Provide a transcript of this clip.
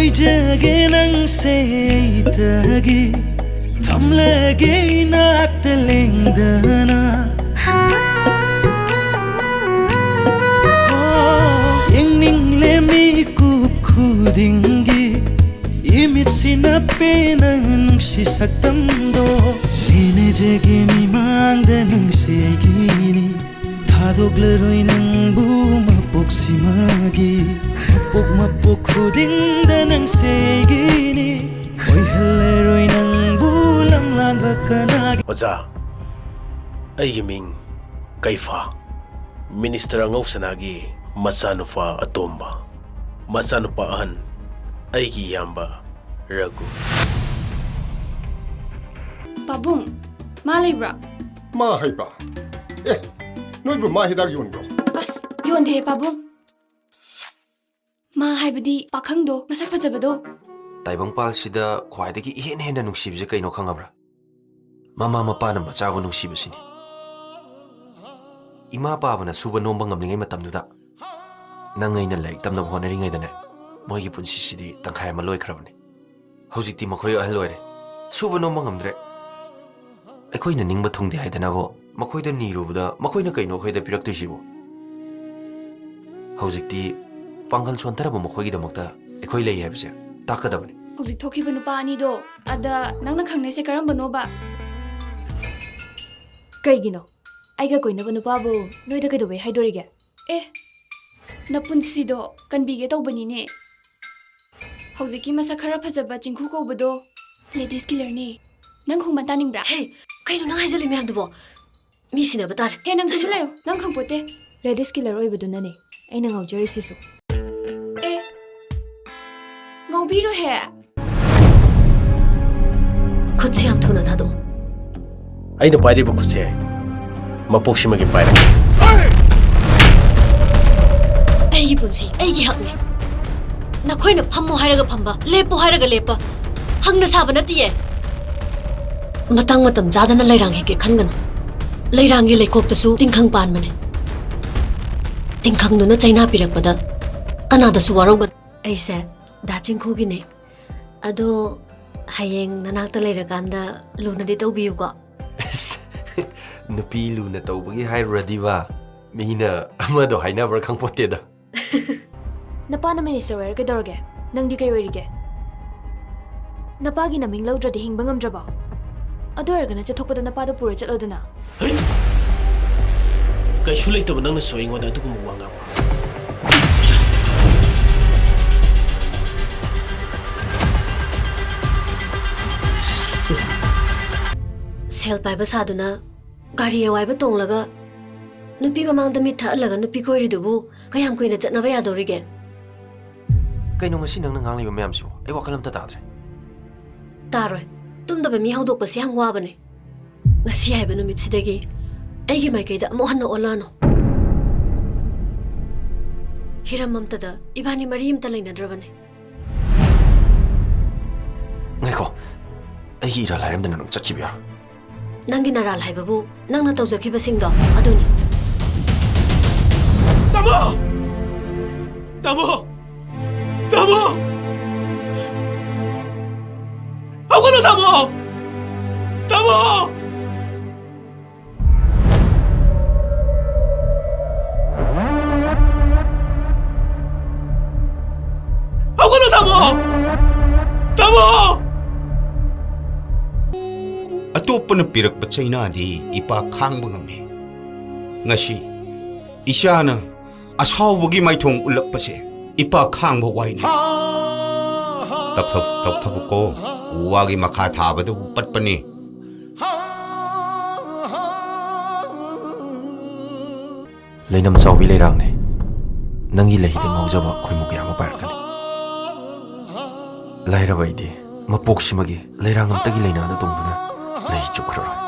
ꯑꯣꯏꯖꯒꯦ ꯅꯪꯁꯦ ꯑꯩꯇꯒꯤ ꯊꯝꯂꯒꯦ ꯏꯅꯥꯛꯇ ꯂꯦꯡꯗꯅ ꯌꯦꯡꯅꯤꯡꯂꯦ ꯃꯤꯀꯨꯞ ꯈꯨꯗꯤꯡꯒꯤ 이미치나 빼는 시 삭담도 리네제게 미망대 능세기니 다독르로이 능부 맛복심하기 맛복 후딩대 능세기니 오이헬레로이 능부 람람박가나기 오자 아이기 밍 가이파 미니스터랑 옥사나기 마사누파 아톰바 마사누파 아한 아이기 얌바 Ragu. Pabung, malibra. Mahaiba. Noibu mahidag yunbro. As, yun de pabung. Mahaibadi pakhangdo, masak fajabado. Taibang pal sida khwaidagi hen nungsibje kaino khangabra. Mama mapana machago nungsibasini. Ima pabana suba nomba ngamlingai matamduda. Nangaina laik tamna honari ngaidane. Moigi punsi sidi tangkhai ma loi khrabani. Hꯧjikti makhoi ahal loire suba no mangamdre aikoina ningba thungde haidana bo makhoida nirubda makhoina kaino khoida pirak tuisibo hojikti pangal chontara bo makhoi gi damakta aikoi lei habse takadabani Hojik thokiba nupa ani do ada nangna khangne se karamba no ba kaigino aiga koina ba nupa bo noida kaidobe haidorige napunsi do kanbige tawbani ne Hojiki masa khara phajaba chingkhu kobado ladies killer ni nang khong man taning bra hey kaino nang haijali myam dubo mi sina batare he nang thisilayo nang khong pote ladies killer oibadu nane aina ngaujari sisu ngaubiro he khutsi am thona thado Aina pairi ba khutse mapoksimagi paira aigi punsi aigi hakne Nakoy na pammo haraga pamba, lepo haraga lepa. Hang na saba na tiye. Matang matam zada na lairang heke khangan. Lairang ge lekok tasu tingkhang pan mane. Tingkhang no na China pirak pada. Kanada su warogan. Aise daching khogi ne. Ado hayeng nanak ta lairaganda luna di tawbiyu ko. Nupi luna tawbagi hairadi ba. Mina amado haina bar khangpote da. Napa na minister where kedorge nangdi kay werige Napagi naming lawdra di hingbang amdraba Ador gana chathokpada napado pura chatlodana Kay sulay taba nang nasoing wala adu kumuwanga pa Sel paiba saduna gari awai ba tonglaga nupi mamang damit tha alaga nupi koiri dubu kayam koina chatna ba yadorige kaino ngasi nang ngangliba mayamsibo ai wakalam ta tadre Taroi tumda ba mi haudok pa siang wa bane ngasi ai ba numit sidagi aigi mai kaida mo hanno olano hiram mamtada ibani marim ta leina drabane ngaiko ai ira lairam dana nang chakibya nangi naral hai babu nang na tawjakhiba singdo aduni Tamo! Tamo! Tamo! Ako na tamo! Tamo! Ako na tamo! Tamo! Atoppa na pirakpa China di ipa khangba ngami ngasi isana asawagi maithong ulakpase ipa khangba waini tapthap ko uwagi makha thabadu patpani leinam chawbi leirang ne nangi lehi de ngaujaba khoimuk yama parakani laira baidi mapoksimagi leirang amtagi leina na tongduna lei chukhrara